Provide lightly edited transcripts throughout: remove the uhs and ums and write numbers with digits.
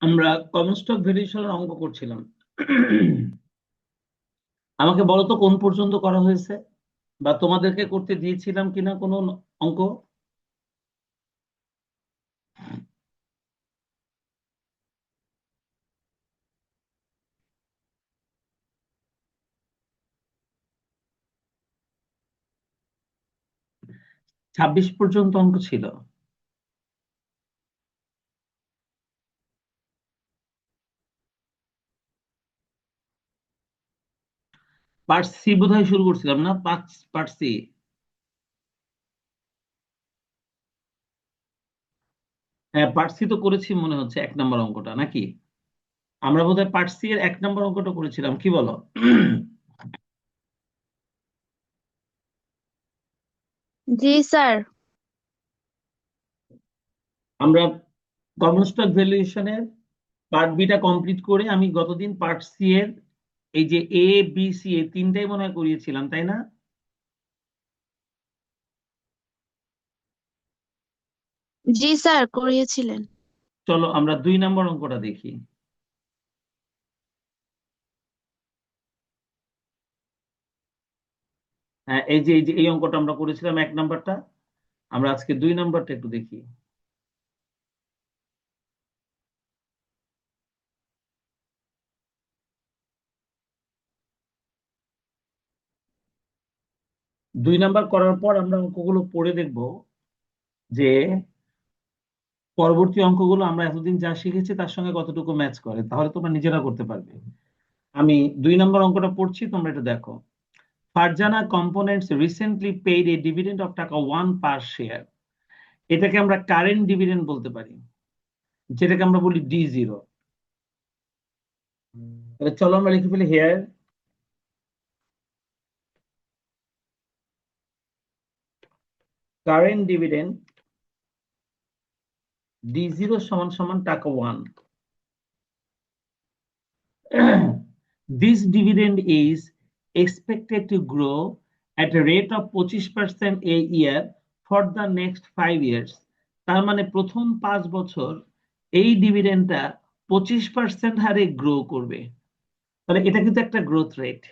আমরা common stock ভ্যালুয়েশনের অঙ্ক করছিলাম। আমাকে বলো তো কোন পর্যন্ত করা হয়েছে, বা তোমাদেরকে করতে দিয়েছিলাম কিনা কোনো অঙ্ক। 26 পর্যন্ত অঙ্ক ছিল। পার্ট সি বোধহয় শুরু করছিলাম না, পার্ট সি। হ্যাঁ, পার্ট সি তো করেছি মনে হচ্ছে, 1 নম্বর অঙ্কটা নাকি? আমরা বোধহয় পার্ট সি এর 1 নম্বর অঙ্কটা করেছিলাম, কি বলো? জি স্যার। আমরা কমন স্টক ভ্যালুয়েশনের পার্ট বিটা কমপ্লিট করে আমি গতদিন পার্ট সি এর এই যে এ বি সি এই তিনটাই মনে হয় করিয়েছিলাম, তাই না? জি স্যার, করিয়েছিলেন। চলো আমরা 2 নম্বর অঙ্কটা দেখি। হ্যাঁ, এই যে এই অঙ্কটা আমরা করেছিলাম 1 নম্বরটা। আমরা আজকে 2 নম্বরটা একটু দেখি। দুই নাম্বার করার পর আমরা অঙ্কগুলো পড়ে দেখব যে পরবর্তী অঙ্কগুলো আমরা এতদিন যা শিখেছি তার সঙ্গে কতটুকু ম্যাচ করে, তাহলে তোমরা নিজেরা করতে পারবে। আমি 2 নম্বর অঙ্কটা পড়ছি, তোমরা এটা দেখো। Farzana components recently paid A dividend of টাকা 1 পার শেয়ার। এটাকে আমরা কারেন্ট ডিভিডেন্ড বলতে পারি, যেটাকে আমরা বলি D0। তাহলে চলো আমরা লিখে ফেলি হেয়ার কারেন্ট ডিভিডেন্ড D0 সমান সমান টাকা 1। This dividend is expected to grow at a rate of 25% a year for the next 5 years. তার মানে প্রথম 5 বছর এই ডিভিডেন্ডটা 25% হারে গ্রো করবে। তাহলে এটা কিন্তু একটা গ্রোথ রেট।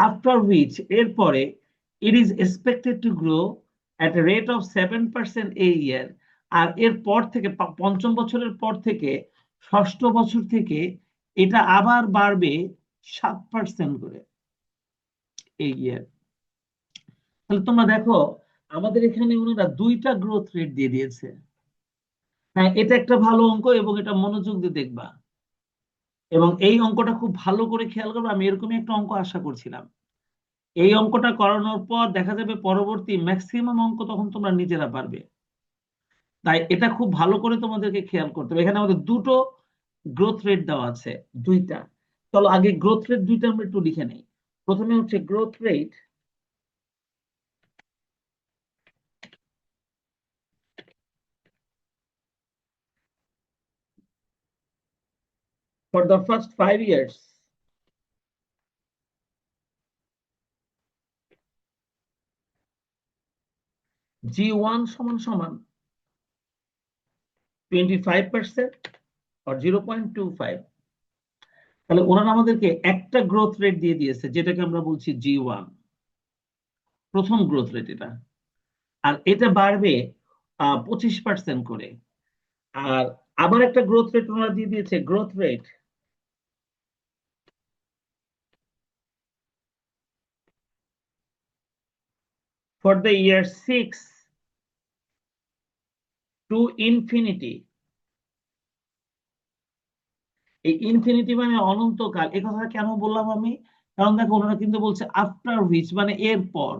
আফটার হুইচ, এরপরে, it is expected to grow at a rate of 7% এ ইয়ার। আর এর পর থেকে পঞ্চম বছরের পর থেকে ষষ্ঠ বছর থেকে এটা আবার বাড়বে 7% করে এই ইয়ার। তাহলে তোমরা দেখো, আমাদের এখানে ওনারা 2টা গ্রোথ রেট দিয়ে দিয়েছে। হ্যাঁ, এটা একটা ভালো অঙ্ক এবং এটা মনোযোগ দিয়ে দেখবা। এবং এই অঙ্কটা খুব ভালো করে খেয়াল করবে, আমি এরকমই একটা অঙ্ক আশা করছিলাম। এই অঙ্কটা করানোর পর দেখা যাবে পরবর্তী ম্যাক্সিমাম অঙ্ক তখন তোমরা নিজেরা পারবে। তাই এটা খুব ভালো করে তোমাদেরকে খেয়াল করতে হবে। এখানে আমাদের দুটো গ্রোথ রেট দেওয়া আছে, 2টা। চলো আগে গ্রোথ রেট 2টা আমরা একটু লিখে নেই। প্রথমে হচ্ছে growth rate for the first 5 years. G1 সমান সমান 25% আর 0.25। তাহলে ওনারা আমাদেরকে একটা গ্রোথ রেট দিয়ে দিয়েছে, যেটাকে আমরা বলছি G1, প্রথম গ্রোথ রেট এটা। আর এটা বাড়বে 25% করে। আর আবার একটা গ্রোথ রেট ওনারা দিয়ে দিয়েছে, growth rate for the year 6 to infinity. এই ইনফিনিটি মানে অনন্তকাল। এই কথাটা কেন বললাম আমি? কারণ দেখো, ওনারা কিন্তু বলছে আফটার হুইচ, মানে এরপর,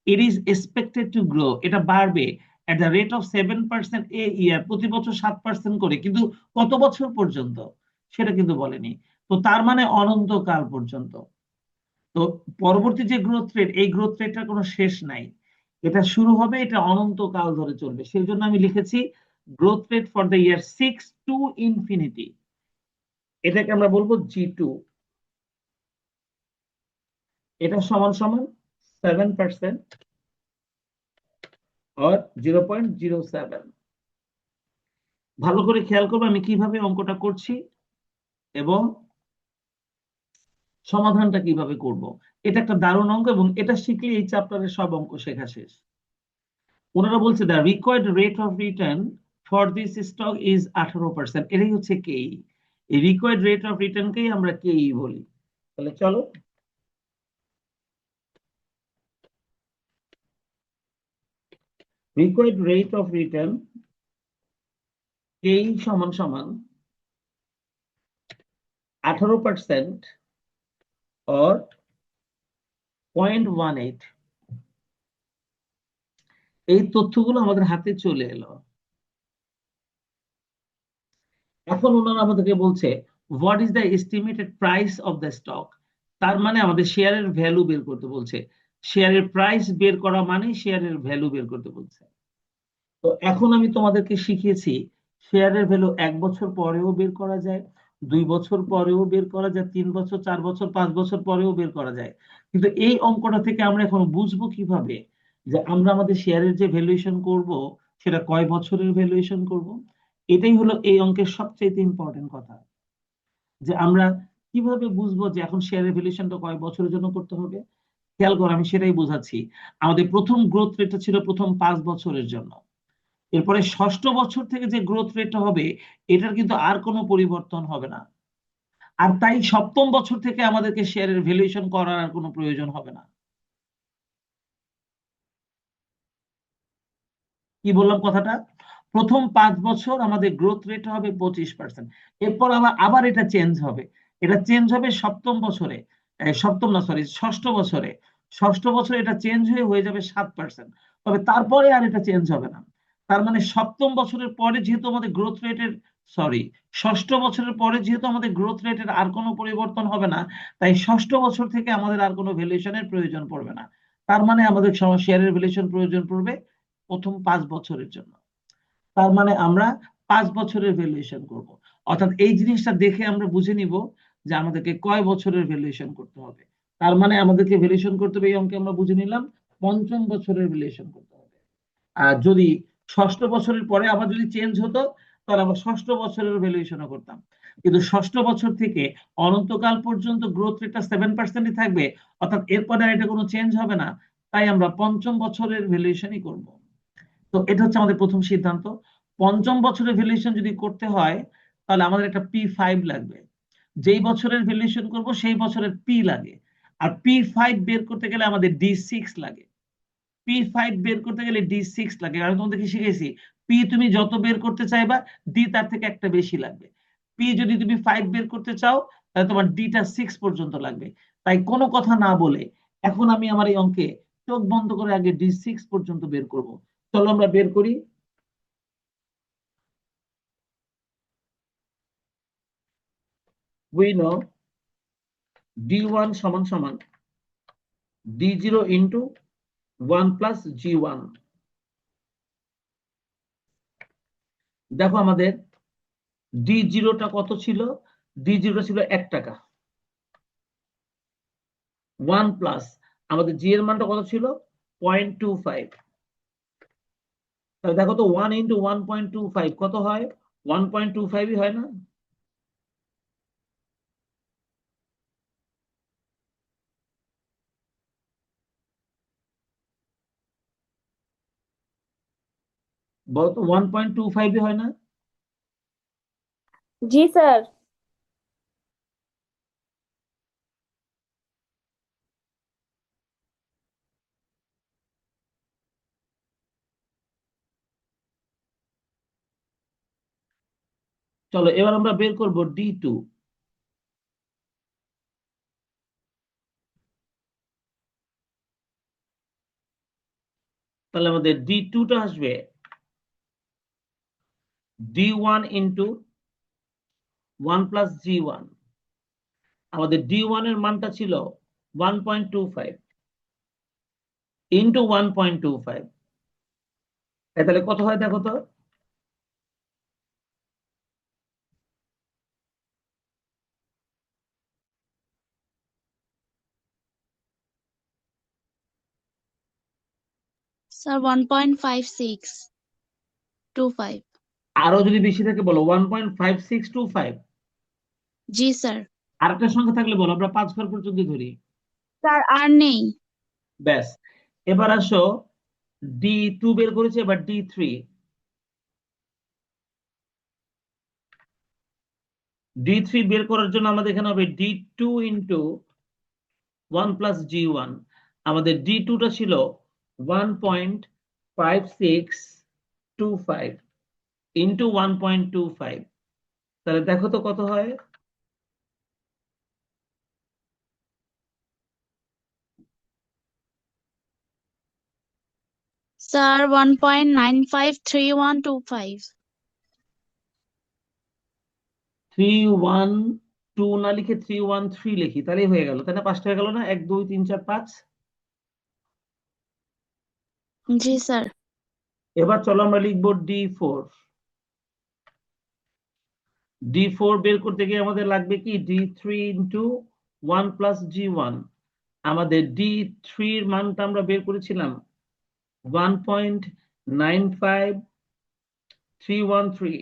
it is expected to grow, এটা বাড়বে এট দ্য রেট অফ 7% এ ইয়ার, প্রতি বছর 7% করে। কিন্তু কত বছর পর্যন্ত সেটা কিন্তু বলেনি। তো তার মানে অনন্তকাল পর্যন্ত। তো পরবর্তী যে গ্রোথ রেট, এই গ্রোথ রেটটার কোনো শেষ নাই। এটা শুরু হবে, এটা অনন্তকাল ধরে চলবে। সেই জন্য আমি লিখেছি growth rate for the year 6 to infinity. এটাকে আমরা বলবো G2। এটা সমান সমান 7% আর 0.07। ভালো করে খেয়াল করবে আমি কিভাবে অঙ্কটা করছি এবং সমাধানটা কিভাবে করব। এটা একটা দারুণ অঙ্ক এবং এটা শিখলে এই চ্যাপ্টারের সব অঙ্ক শেখা শেষ। ওনারা বলছে the required rate of return for this stock is 18%। এটাই হচ্ছে কেই। এই রিকোয়ার্ড রেট অফ রিটার্নকেই আমরা কেই বলি। তাহলে চলো, রিকোয়ার্ড রেট অফ রিটার্ন কেই সমান সমান 18% or 0.18। এই তথ্যগুলো আমাদের হাতে চলে এলো। এখন ওনারা আমাদেরকে বলছে what is the estimated price of the stock. তার মানে আমাদের শেয়ারের ভ্যালু বের করতে বলছে। শেয়ারের প্রাইস বের করা মানে শেয়ারের ভ্যালু বের করতে বলছে। তো এখন আমি তোমাদেরকে শিখিয়েছি শেয়ারের ভ্যালু 1 বছর পরেও বের করা যায়, 2 বছর পরেও বের করা যায়, 3 বছর, 4 বছর, 5 বছর পরেও বের করা যায়। কিন্তু এই অঙ্কটা থেকে আমরা এখন বুঝবো কিভাবে যে আমরা আমাদের শেয়ারের যে ভ্যালুয়েশন করব সেটা কয় বছরের ভ্যালুয়েশন করব। এটাই হলো এই অঙ্কের সবচেয়ে ইম্পর্টেন্ট কথা, যে আমরা কিভাবে বুঝবো যে এখন শেয়ারের ভ্যালুয়েশনটা কয় বছরের জন্য করতে হবে। খেয়াল করো, আমি সেটাই বোঝাচ্ছি। আমাদের প্রথম গ্রোথ রেটটা ছিল প্রথম 5 বছরের জন্য। এরপরে ষষ্ঠ বছর থেকে যে গ্রোথ রেটটা হবে এটার কিন্তু আর কোনো পরিবর্তন হবে না। আর তাই সপ্তম বছর থেকে আমাদেরকে শেয়ারের ভ্যালুয়েশন করার আর কোনো প্রয়োজন হবে না। কি বললাম কথাটা? প্রথম 5 বছর আমাদের গ্রোথ রেট হবে 25%। এরপর আবার আবার এটা চেঞ্জ হবে। এটা চেঞ্জ হবে সপ্তম বছরে, সপ্তম না সরি ষষ্ঠ বছরে। ষষ্ঠ বছরে এটা চেঞ্জ হয়ে হয়ে যাবে 7%। তবে তারপরে আর এটা চেঞ্জ হবে না। তার মানে সপ্তম বছরের পরে যেহেতু আমাদের গ্রোথ রেটের, সরি, ষষ্ঠ বছরের পরে যেহেতু আমাদের গ্রোথ রেটের আর কোনো পরিবর্তন হবে না, তাই ষষ্ঠ বছর থেকে আমাদের আর কোনো ভ্যালুয়েশনের প্রয়োজন পড়বে না। তার মানে আমাদের শেয়ারের ভ্যালুয়েশন প্রয়োজন পড়বে প্রথম 5 বছরের জন্য। তার মানে আমরা 5 বছরের ভ্যালুয়েশন করব। অর্থাৎ এই জিনিসটা দেখে আমরা বুঝে নিব যে আমাদেরকে কয় বছরের ভ্যালুয়েশন করতে হবে। তার মানে আমাদেরকে ভ্যালুয়েশন করতে হবে, এই অঙ্কে আমরা বুঝে নিলাম পঞ্চম বছরের ভ্যালুয়েশন করতে হবে। আর যদি ষষ্ঠ বছরের পরে আবার যদি চেঞ্জ হতো তাহলে আমরা ষষ্ঠ বছরের ভ্যালুয়েশনও করতাম। কিন্তু ষষ্ঠ বছর থেকে অনন্তকাল পর্যন্ত গ্রোথ রেটটা 7%ই থাকবে, অর্থাৎ এরপরে আর এটা কোনো চেঞ্জ হবে না। তাই আমরা পঞ্চম বছরের ভ্যালুয়েশনই করব। তো এটা হচ্ছে আমাদের প্রথম সিদ্ধান্ত। পঞ্চম বছরের ভ্যালুয়েশন যদি করতে হয় তাহলে আমাদের একটা P5 লাগবে। যেই বছরের ভ্যালুয়েশন করব সেই বছরের পি লাগে। আর P5 বের করতে গেলে আমাদের D6 লাগে। P5 বের করতে গেলে D6 লাগে, কারণ তোমাদেরকে শিখেছি পি তুমি যত বের করতে চাইবা ডি তার থেকে একটা বেশি লাগবে। পি যদি তুমি 5 বের করতে চাও তাহলে তোমার ডিটা 6 পর্যন্ত লাগবে। তাই কোনো কথা না বলে এখন আমি আমার এই অঙ্কে চোখ বন্ধ করে আগে D6 পর্যন্ত বের করব। চলো আমরা বের করি। we know D1 সমান সমান D0 into 1 plus G1। দেখো আমাদের D0টা কত ছিল? D0টা ছিল 1 টাকা। 1 প্লাস আমাদের জি এর মানটা কত ছিল? 0.25। তাহলে দেখো তো 1 ইন্টু 1.25 কত হয়? 1.25ই হয় না? বলতো 1.25ই হয় না? জি স্যার। চলো এবার আমরা বের করব D2। তাহলে আমাদের D2টা আসবে D1 ইন্টু 1 প্লাস G1। আমাদের D1 এর মানটা ছিল 1.25 ইন্টু 1.25। তাহলে কত হয় দেখো তো? স্যার 1.5625। আরো যদি বেশি থাকে বলো 1.5625। জি স্যার। আরেকটা সংখ্যা থাকলে বলো, আমরা 5 ঘর পর্যন্ত ধরি। স্যার আর নেই। ব্যাস। এবার আসো D2 বের করেছে, এবার D3। D3 বের করার জন্য আমাদের এখানে হবে D2 ইন্টু 1 প্লাস G1। আমাদের D2টা ছিল 1.5625 ইন্টু 1.25। তাহলে দেখো তো কত হয়। স্যার 1.953125। 312 না লিখে 313 লিখি, তাহলেই হয়ে গেল, তাই না? 5টা হয়ে গেল না? 1 2 3 4 5। জি স্যার। এবার চলো আমরা লিখবো D4। D4 বের করতে গিয়ে আমাদের লাগবে কি D3 ইন্টু 1 প্লাস G1। আমাদের D3 এর মানটা আমরা বের করেছিলাম 1.95313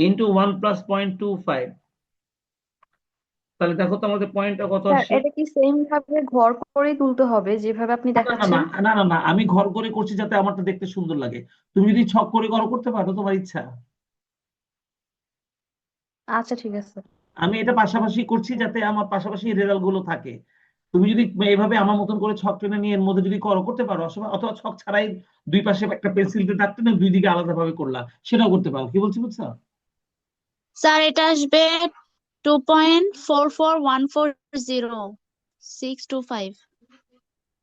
ইন্টু 1 প্লাস 0.25। তাহলে দেখো তো আমাদের পয়েন্টটা কত স্যার আসে। এটা কি সেম ভাবে ঘর করেই তুলতে হবে যেভাবে আপনি না না না দেখাচ্ছেন? না না না, আমি ঘর করে করছি যাতে আমারটা দেখতে সুন্দর লাগে। তুমি যদি ছক করে করো করতে পারো, তোমার ইচ্ছা। আচ্ছা ঠিক আছে। আমি এটা পাশাপাশি করছি যাতে আমার পাশাপাশি রেজাল্ট গুলো থাকে। তুমি যদি এইভাবে আমার মতন করে ছক টেনে নিয়ে এর মধ্যে যদি করো করতে পারো অথবা অথবা ছক ছাড়াই দুই পাশে একটা পেন্সিল দিয়ে দাগ টেনে দুই দিকে আলাদা ভাবে করলা, সেটাও করতে পারো। কি বলছি বুঝছো? স্যার এটা আসবে 2.44140 625।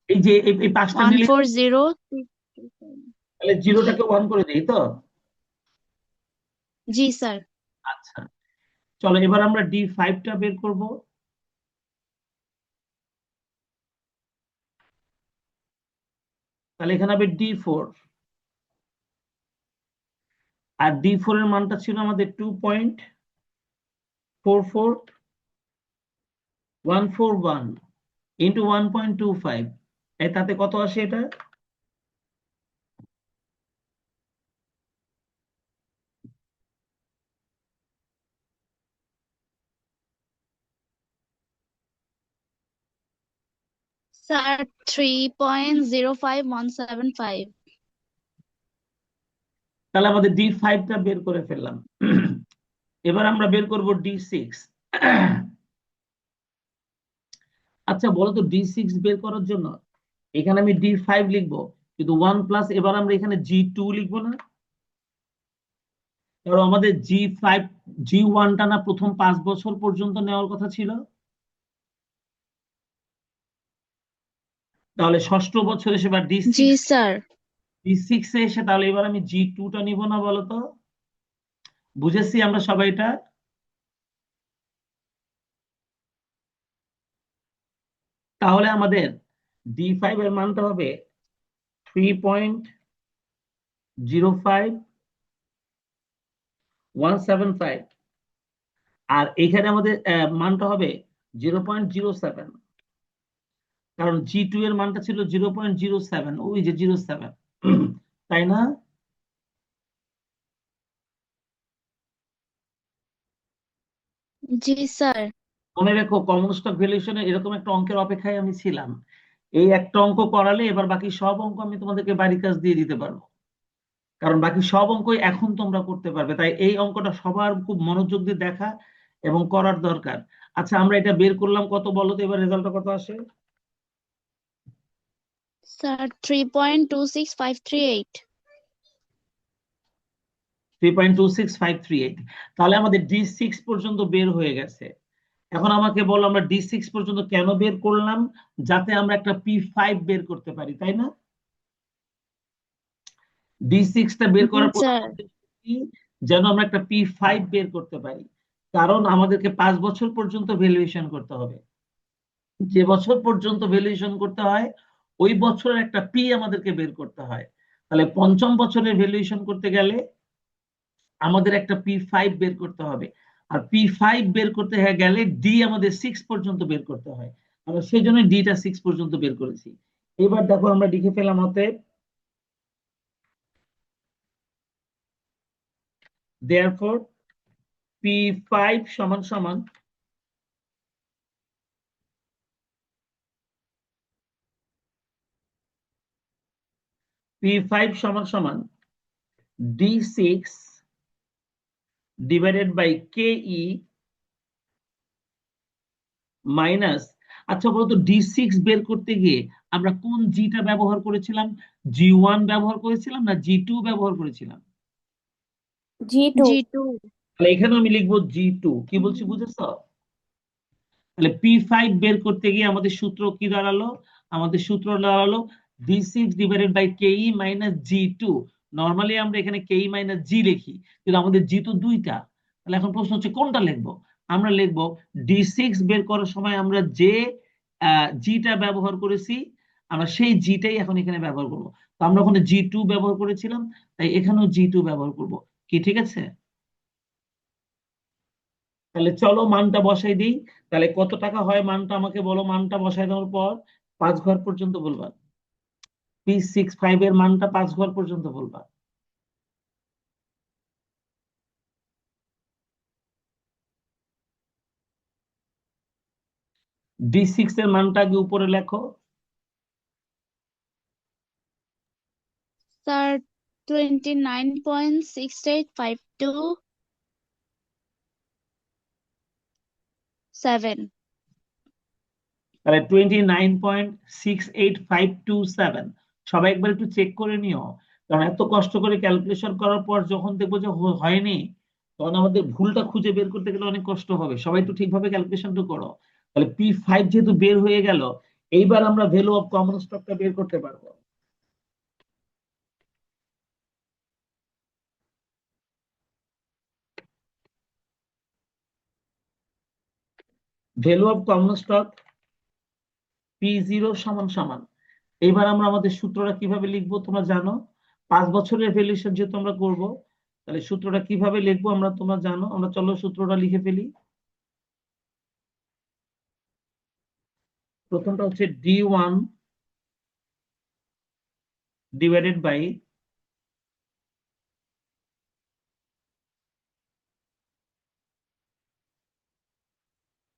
এই যে এই পাঁচটা নিলে 140625। তাহলে জিরোটাকে 1 করে দিই তো। জি স্যার। আচ্ছা, চলো এবার আমরা D5টা বের করব। তাহলে এখানে হবে D4। আর D4 এর মানটা ছিল আমাদের 2.44141 ইন্টু 1.25। তাতে কত আসে এটা? স্যার 3.05175। তাহলে আমাদের D5টা বের করে ফেললাম। এবার আমরা বের করব D6। আচ্ছা বলো তো, D6 বের করার জন্য এখানে আমি D5 লিখবো, কিন্তু 1 প্লাস এবার আমরা এখানে G2 লিখবো না? কারণ আমাদের G1টা না প্রথম 5 বছর পর্যন্ত নেওয়ার কথা ছিল। তাহলে ষষ্ঠ বছরে এসে এবার জি স্যার। D6 এ এসে তাহলে এবার আমি G2টা নিব না বলো তো? বুঝেছি আমরা সবাই এটা? তাহলে আমাদের D5 এর মানটা হবে 3.05175। আর এখানে আমাদের মানটা হবে 0.07, কারণ G2 এর মানটা ছিল 0.07, ওই যে 07, তাই না? জি স্যার। মনে রেখো কমন স্টক ভ্যালুয়েশনে এরকম একটা অঙ্কের অপেক্ষায় আমি ছিলাম। এই একটা অঙ্ক করালে এবার বাকি সব অঙ্ক আমি তোমাদেরকে বাড়ির কাজ দিয়ে দিতে পারবো, কারণ বাকি সব অঙ্কই এখন তোমরা করতে পারবে। তাই এই অঙ্কটা সবার খুব মনোযোগ দিয়ে দেখা এবং করার দরকার। আচ্ছা আমরা এটা বের করলাম, কত বলো তো এবার রেজাল্টটা কত আসে? স্যার 3.26538। 3.26538। তাহলে আমাদের D6 পর্যন্ত বের হয়ে গেছে। এখন আমাকে বলো আমরা D6 পর্যন্ত কেন বের করলাম? যাতে আমরা একটা P5 বের করতে পারি, তাই না? D6টা বের জি করার প্রধান স্যার। উদ্দেশ্য কি? যেন আমরা একটা P5 বের করতে পারি। কারণ আমাদেরকে 5 বছর পর্যন্ত ভ্যালুয়েশন করতে হবে। যে বছর পর্যন্ত ভ্যালুয়েশন করতে হয় ওই বছরের একটা পি আমাদেরকে বের করতে হয়। তাহলে পঞ্চম বছরের ভ্যালুয়েশন করতে গেলে আমাদের একটা P5 বের করতে হবে। আর P5 বের করতে গেলে ডি আমাদের 6 পর্যন্ত বের করতে হয়। আমরা সেই জন্য ডিটা 6 পর্যন্ত বের করেছি। এবার দেখো আমরা লিখে ফেলাম অতএব therefore P5 সমান সমান P5 সমান সমান D6 divided by KE minus, আচ্ছা বলতো D6 বের করতে গিয়ে আমরা কোন জিটা ব্যবহার করেছিলাম? G1 ব্যবহার করেছিলাম না G2 ব্যবহার করেছিলাম? G2 G2 তাহলে এখানে আমি লিখবো G2। কি বলছি বুঝেছো? তাহলে P5 বের করতে গিয়ে আমাদের সূত্র কি দাঁড়ালো? আমাদের সূত্র দাঁড়ালো D6 divided by KE minus G2। Normally আমরা এখানে KE মাইনাস G লিখি, কিন্তু আমাদের G তো দুইটা। তাহলে এখন প্রশ্ন হচ্ছে কোনটা লিখবো? আমরা লিখবো D6 বের করার সময় আমরা যে জিটা ব্যবহার করেছি, আমরা সেই জিটাই এখন এখানে ব্যবহার করব। তো আমরা ওখানে G2 ব্যবহার করেছিলাম, তাই এখানেও G2 ব্যবহার করব। কি ঠিক আছে? তাহলে চলো মানটা বসাই দিই। তাহলে কত টাকা হয় মানটা আমাকে বলো। মানটা বসাই দেওয়ার পর 5 ঘর পর্যন্ত বলবা। P65 এর মানটা 5 ঘর পর্যন্ত বলবা। D6 এর মানটা আগে উপরে লেখো। স্যার 29.6852.7 তাহলে 29.68527। সবাই একবার একটু চেক করে নিও, কারণ এত কষ্ট করে ক্যালকুলেশন করার পর যখন দেখবো যে হয়নি, তখন আমাদের ভুলটা খুঁজে বের করতে গেলে অনেক কষ্ট হবে। সবাই একটু ঠিকভাবে ক্যালকুলেশনটা করো। তাহলে P5 যেহেতু বের হয়ে গেল, এইবার আমরা ভ্যালু অফ কমন স্টকটা বের করতে পারবো। Value of common stock P0 সমান সমান, এইবার আমরা আমাদের সূত্রটা কিভাবে লিখবো তোমরা জানো। 5 বছরের ভ্যালুয়েশন যেহেতু আমরা করব, তাহলে সূত্রটা কিভাবে লিখবো আমরা তোমরা জানো। আমরা চলো সূত্রটা লিখে ফেলি। প্রথমটা হচ্ছে D1 divided by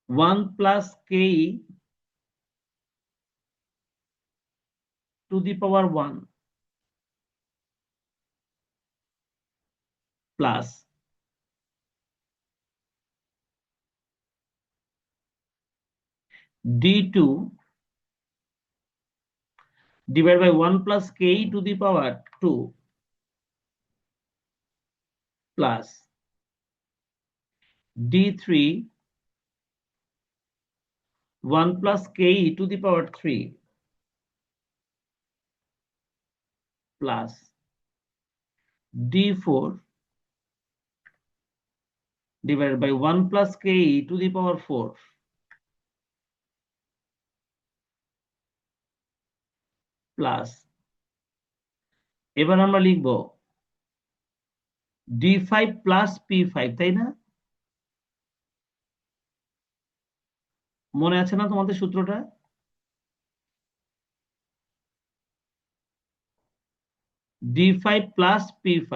1 plus KE to the power 1 plus D2 divided by 1 plus KE to the power 2 plus D3 1 plus KE to the power 3 plus D4 divided by 1 plus KE to the power 4 plus, এবার আমরা লিখব D5 plus P5, তাই না? মনে আছে না তোমাদের সূত্রটা? D5 plus P5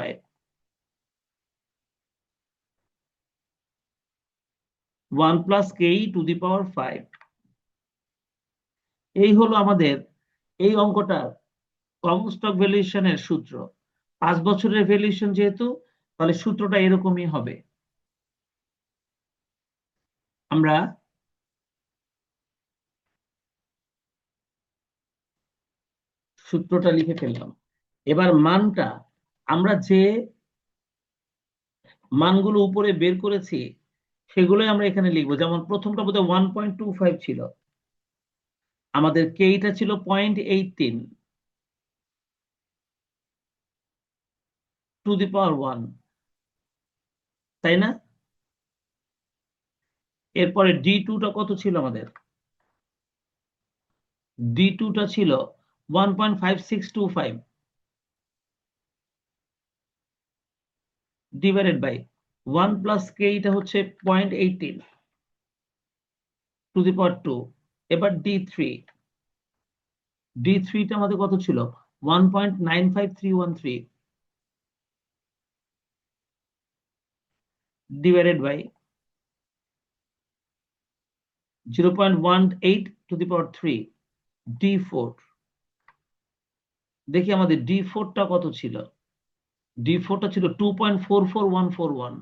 1 plus KE to the power 5। এই হলো আমাদের এই অঙ্কটার কমন স্টক ভ্যালুয়েশনের সূত্র। 5 বছরের ভ্যালুয়েশন যেহেতু, তাহলে সূত্রটা এরকমই হবে। আমরা সূত্রটা লিখে ফেললাম। এবার মানটা আমরা যে মানগুলো উপরে বের করেছি সেগুলোই আমরা এখানে লিখবো। যেমন প্রথমটা বোধহয় 1.25 ছিল, আমাদের কেইটা ছিল 0.18 টু দি পাওয়ার 1, তাই না? এরপরে D2টা কত ছিল আমাদের? D2টা ছিল 1.5625 ডিভাইডেড বাই 1 প্লাস কে, এটা হচ্ছে 0.18 টু দি পাওয়ার 2। এবার D3টা আমাদের কত ছিল? 1.95313 divided by 0.18 to the power 3 d4। দেখি আমাদের d4টা কত ছিল। d4টা ছিল 2.44141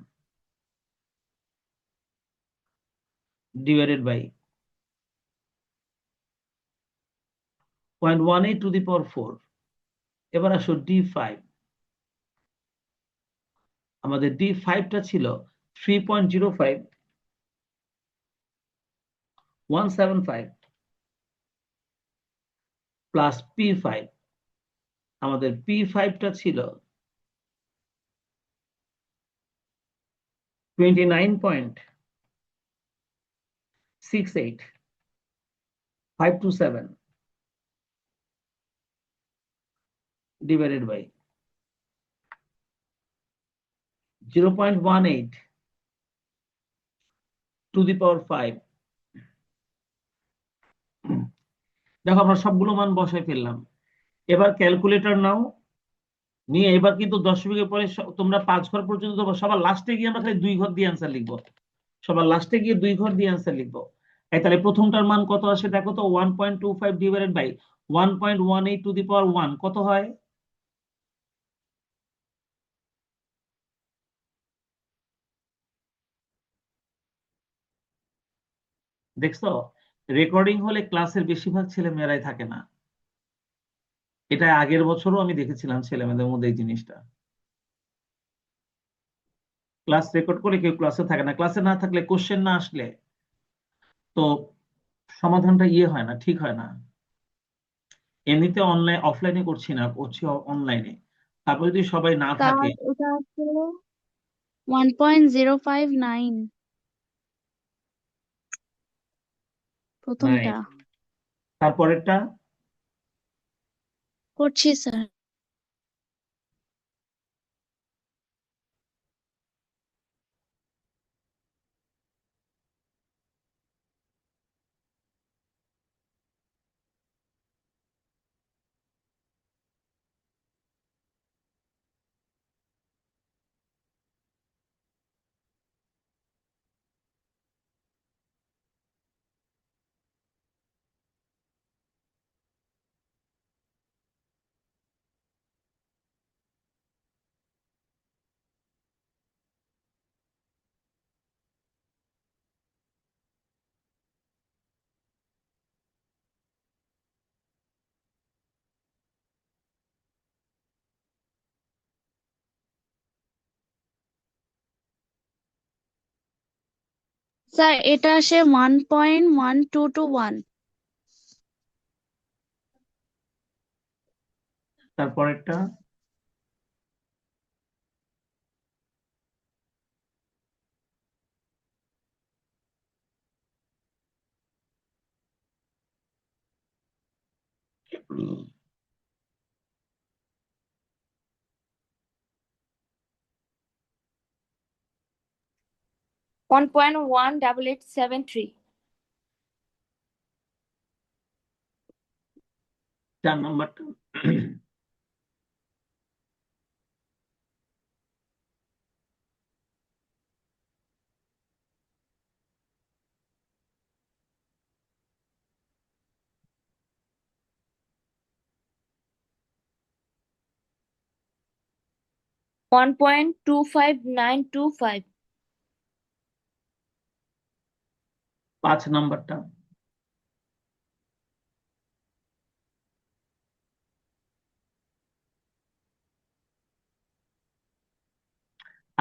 divided by 0.18 to the power 4। এবার আসো d5, আমাদের d5টা ছিল 3.05175 প্লাস p5, আমাদের p5টা ছিল 29.68527 divided by 0.18 to the power 5। দেখো আমরা সবগুলো মান বসাই ফেললাম। এবার ক্যালকুলেটর নাও, নিয়ে এবার কিন্তু দশমিকের পরে তোমরা 5 ঘর পর্যন্ত দেবো। সবার লাস্টে গিয়ে আমরা খালি 2 ঘর দিয়ে অ্যান্সার লিখবো। সবার লাস্টে গিয়ে 2 ঘর দিয়ে অ্যান্সার লিখবো। তাহলে প্রথমটার মান কত আসে দেখো তো, 1.25 divided by 1.18 two the power 1 কত হয়? দেখছো, রেকর্ডিং হলে ক্লাসের বেশিরভাগ ছেলে মেয়েরাই থাকে না। এটা আগের বছরও আমি দেখেছিলাম ছেলে মেয়েদের মধ্যে এই জিনিসটা। ক্লাস রেকর্ড করে কেউ ক্লাসে থাকে না। ক্লাসে না থাকলে, কোশ্চেন না আসলে তো সমাধানটা হয় না, ঠিক হয় না। এমনিতে অনলাইন অফলাইনে করছি না, করছি অনলাইনে। তারপর যদি সবাই না থাকে, স্যার এটা আসলে 1.059 নাই প্রথমটা। তারপরেরটা করছি স্যার। স্যার এটা আসে 1.1221। তারপরেরটা 1.18873 4 নাম্বারটা 1.25925 5 নাম্বারটা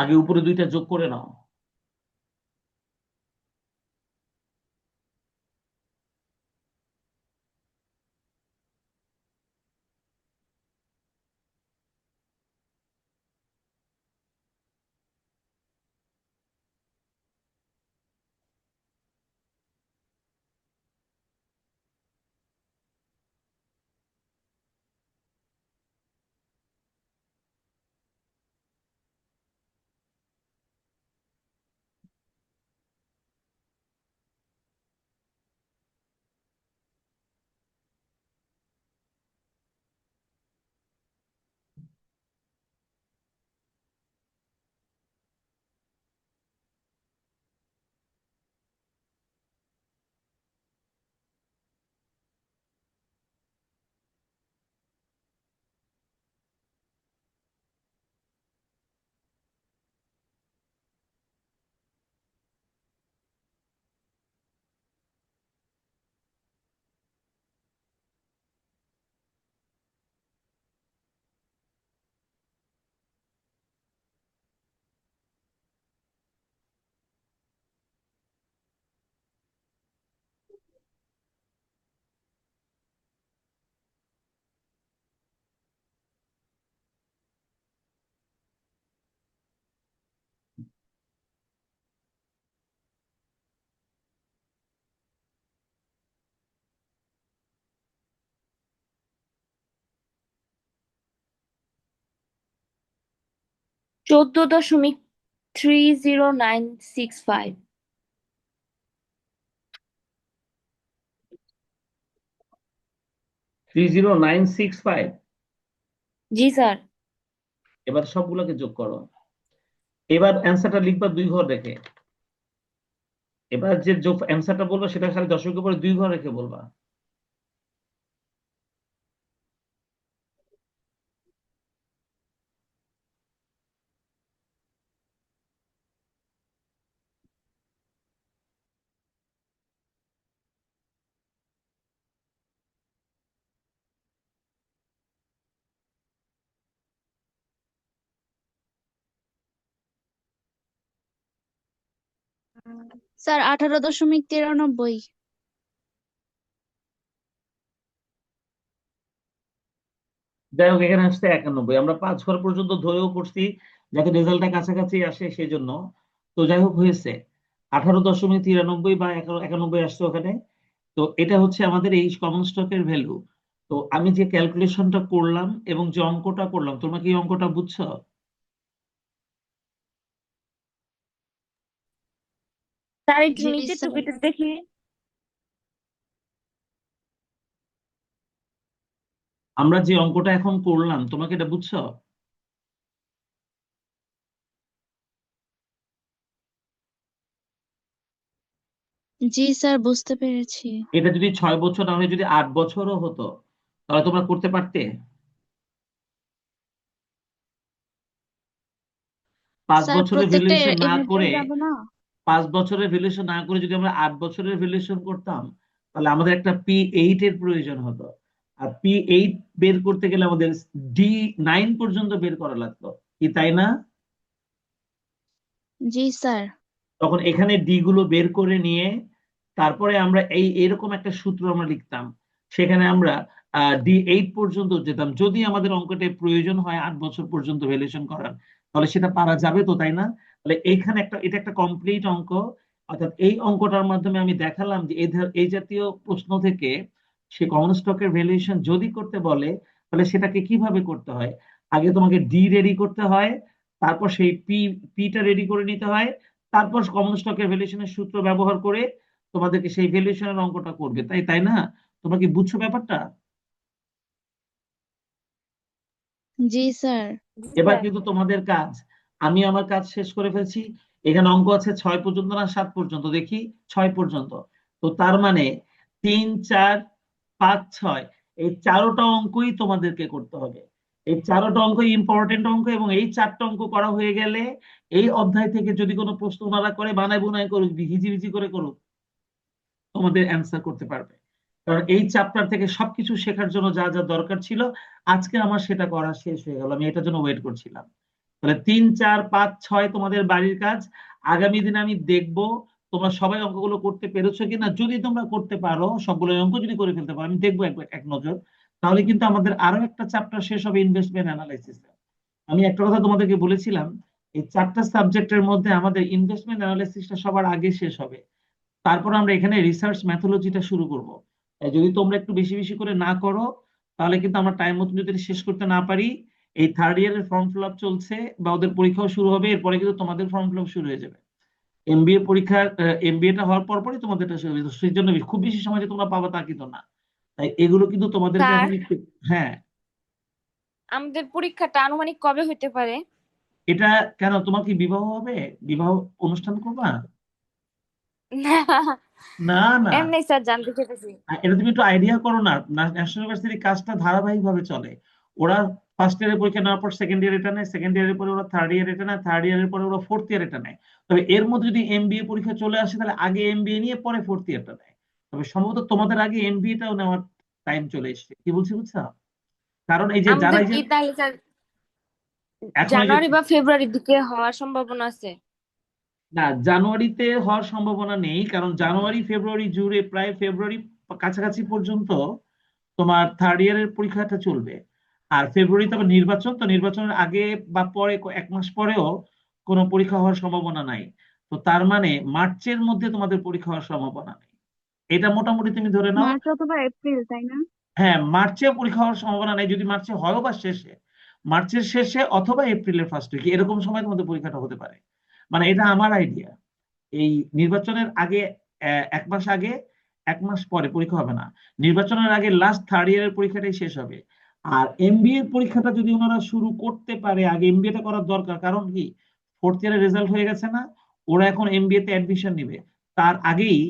আগে উপরে দুইটা যোগ করে নাও। 14.30965 30965। জি স্যার। এবার সবগুলোকে যোগ করো। এবার অ্যান্সারটা লিখবা 2 ঘর রেখে। এবার যে যোগ অ্যান্সারটা বলবো সেটা খালি দশমিকের পরে 2 ঘর রেখে বলবা। স্যার 18.93। যাই হোক, এখানে আসছে 91। আমরা 5 ঘর পর্যন্ত ধরেও করছি যাতে রেজাল্টটা কাছাকাছি আসে সেই জন্য। তো যাই হোক, হয়েছে 18.93 বা 91 আসছে ওখানে। তো এটা হচ্ছে আমাদের এই কমন স্টকের ভ্যালু। তো আমি যে ক্যালকুলেশনটা করলাম এবং যে অঙ্কটা করলাম, তোমরা কি এই অঙ্কটা বুঝছো? স্যার একটু জি নিচে স্যার। টুকিটা দেখি। আমরা যে অঙ্কটা এখন করলাম, তোমাকে এটা বুঝছো? জি স্যার, বুঝতে পেরেছি। এটা যদি 6 বছর না হয়ে যদি 8 বছরও হতো, তাহলে তোমরা করতে পারতে? 5 স্যার বছরের প্রত্যেকটা ভ্যালুয়েশন না এভাবে করে, যাবে না? 5 বছরের ভ্যালুয়েশন না করে যদি আমরা 8 বছরের ভ্যালুয়েশন করতাম, তাহলে আমাদের একটা P8 এর প্রয়োজন হতো। আর P8 বের করতে গেলে আমাদের D9 পর্যন্ত বের করা লাগতো, কি তাই না? জি স্যার। তখন এখানে ডি গুলো বের করে নিয়ে তারপরে আমরা এরকম একটা সূত্র আমরা লিখতাম। সেখানে আমরা D8 পর্যন্ত যেতাম যদি আমাদের অঙ্কটা প্রয়োজন হয় 8 বছর পর্যন্ত ভ্যালুয়েশন করার, তাহলে সেটা পারা যাবে তো, তাই না? তাহলে এইখানে এটা একটা কমপ্লিট অঙ্ক। অর্থাৎ এই অঙ্কটার মাধ্যমে আমি দেখালাম যে এই জাতীয় প্রশ্ন থেকে সে কমন স্টকের ভ্যালুয়েশন যদি করতে বলে, তাহলে সেটাকে কিভাবে করতে হয়। আগে তোমাকে ডি রেডি করতে হয়, তারপর সেই পিটা রেডি করে নিতে হয়, তারপর কমন স্টকের ভ্যালুয়েশনের সূত্র ব্যবহার করে তোমাদেরকে সেই ভ্যালুয়েশনের অঙ্কটা করবে, তাই তাই না? তোমরা কি বুঝছো ব্যাপারটা? জি স্যার। জি এবার স্যার। কিন্তু তোমাদের কাজ। আমি আমার কাজ শেষ করে ফেলছি। এখানে অঙ্ক আছে 6 পর্যন্ত না 7 পর্যন্ত, দেখি 6 পর্যন্ত। তো তার মানে 3, 4, 5, 6 এই 4টা অঙ্কই তোমাদেরকে করতে হবে। এই 4টা অঙ্ক ইম্পর্টেন্ট অঙ্ক, এবং এই 4টা অঙ্ক করা হয়ে গেলে এই অধ্যায় থেকে যদি কোনো প্রশ্ন ওনারা করে, বানায় বুনায় করুক, হিজিবিজি করে করুক, তোমাদের অ্যান্সার করতে পারবে। কারণ এই চ্যাপ্টার থেকে সবকিছু শেখার জন্য যা যা দরকার ছিল, আজকে আমার সেটা করা শেষ হয়ে গেল। আমি এটার জন্য ওয়েট করছিলাম। তাহলে 3, 4, 5, 6 তোমাদের বাড়ির কাজ। আগামী দিনে আমি দেখব তোমরা সবাই অঙ্কগুলো করতে পেরেছো কিনা। যদি তোমরা করতে পারো, সবগুলো অঙ্ক যদি করে ফেলতে পারো, আমি দেখবো একবার এক নজর, তাহলে কিন্তু আমাদের আরো একটা চ্যাপ্টার শেষ হবে, ইনভেস্টমেন্ট অ্যানালাইসিস। আমি একটা কথা তোমাদেরকে বলেছিলাম, এই 4টা সাবজেক্টের মধ্যে আমাদের ইনভেস্টমেন্ট অ্যানালাইসিসটা সবার আগে শেষ হবে। তারপর আমরা এখানে রিসার্চ মেথোলজিটা শুরু করব। যদি তোমরা একটু বেশি বেশি করে না করো, তাহলে কিন্তু আমরা টাইম মতো যদি শেষ করতে না পারি, এই থার্ড ইয়ারের ফর্ম ফিল আপ চলছে বা ওদের পরীক্ষাও শুরু হবে, এরপরে কিন্তু তোমাদের ফর্ম ফিল আপ শুরু হয়ে যাবে। এমবিএ পরীক্ষা, এমবিএটা হওয়ার পরপরই তোমাদেরটা শুরু হবে। সেই জন্য খুব বেশি সময় যে তোমরা পাবা তা কিন্তু না। তাই এগুলো কিন্তু তোমাদেরকে স্যার এখন একটু। হ্যাঁ। আমাদের পরীক্ষাটা আনুমানিক কবে হতে পারে? এটা কেন, তোমার কি বিবাহ হবে? বিবাহ অনুষ্ঠান করবা? না, না না, এমনি স্যার জানতে চেয়েছি। এটা তুমি একটু আইডিয়া করো না। ন্যাশনাল ইউনিভার্সিটির কাজটা ধারাবাহিক ভাবে চলে। ওরা ফার্স্ট ইয়ারের পরীক্ষা নেওয়ার পর সেকেন্ড ইয়ার এটা নেয়, সেকেন্ড ইয়ারের পরে ওরা থার্ড ইয়ার এটা নেয়, থার্ড ইয়ারের পরে ওরা ফোর্থ ইয়ার এটা নেয়। তবে এর মধ্যে যদি এমবিএ পরীক্ষা চলে আসে, তাহলে আগে এমবিএ নিয়ে পরে ফোর্থ ইয়ারটা নেয়। তবে সম্ভবত তোমাদের আগে এমবিএটাও নেওয়ার টাইম চলে এসেছে, কি বলছি বুঝছো? কারণ এই যে যারা আমাদের এই যে কি তাহলে স্যার এখন এই যে, জানুয়ারি বা ফেব্রুয়ারির দিকে হওয়ার সম্ভাবনা আছে? না, জানুয়ারিতে হওয়ার সম্ভাবনা নেই, কারণ জানুয়ারি ফেব্রুয়ারি জুড়ে প্রায় ফেব্রুয়ারি কাছাকাছি পর্যন্ত তোমার থার্ড ইয়ারের পরীক্ষাটা চলবে। আর ফেব্রুয়ারিতে আবার নির্বাচন, তো নির্বাচনের আগে বা পরে 1 মাস পরেও কোনো পরীক্ষা হওয়ার সম্ভাবনা নাই। তো তার মানে মার্চের মধ্যে তোমাদের পরীক্ষা হওয়ার সম্ভাবনা নেই। এটা মোটামুটি তুমি ধরে নাও। মার্চ অথবা এপ্রিল, তাই না? হ্যাঁ, মার্চে পরীক্ষা হওয়ার সম্ভাবনা নেই। যদি মার্চে হয় বা শেষে, মার্চের শেষে অথবা এপ্রিলের ফার্স্ট উইকে, এরকম সময়ের মধ্যে পরীক্ষাটা হতে পারে। মানে এটা আমার আইডিয়া। এই নির্বাচনের আগে 1 মাস আগে, 1 মাস পরে পরীক্ষা হবে না। নির্বাচনের আগে লাস্ট থার্ড ইয়ারের পরীক্ষাটাই শেষ হবে। আর এমবিএ পরীক্ষাটা যদি ওনারা শুরু করতে পারে আগে, এমবিএটা করার দরকার। কারণ কি, ফোর্থ ইয়ারের রেজাল্ট হয়ে গেছে না, ওরা এখন এমবিএ তে অ্যাডমিশন নিবে। তার আগেই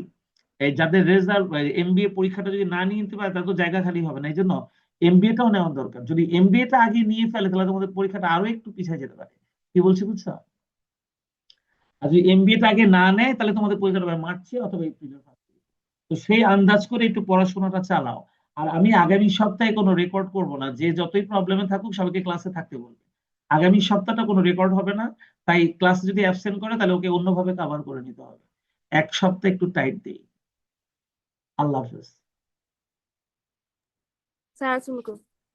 যাদের রেজাল্ট, এমবিএ পরীক্ষাটা যদি না নিতে পারে তাদের তো জায়গা খালি হবে না। এই জন্য এমবিএটাও নেওয়ার দরকার। যদি এমবিএটা আগে নিয়ে ফেলে তাহলে তোমাদের পরীক্ষাটা আরো একটু পিছিয়ে যেতে পারে। কি বলছি বুঝছো? আর যদি এমবিএটা আগে না নেয় তাহলে তোমাদের পরীক্ষাটা হবে মার্চে অথবা এপ্রিলের ফার্স্ট উইকে। তো সেই আন্দাজ করে একটু পড়াশোনাটা চালাও। আর আমি আগামী সপ্তাহে কোনো রেকর্ড করব না, যে যতই প্রবলেমে থাকুক সবাইকে ক্লাসে থাকতে বলবে। আগামী সপ্তাহটা কোনো রেকর্ড হবে না। তাই ক্লাসে যদি অ্যাবসেন্ট করে তাহলে ওকে অন্যভাবে কভার করে নিতে হবে। 1 সপ্তাহ একটু টাইট দিই। আল্লাহ হাফেজ। স্যার আসসালামু আলাইকুম।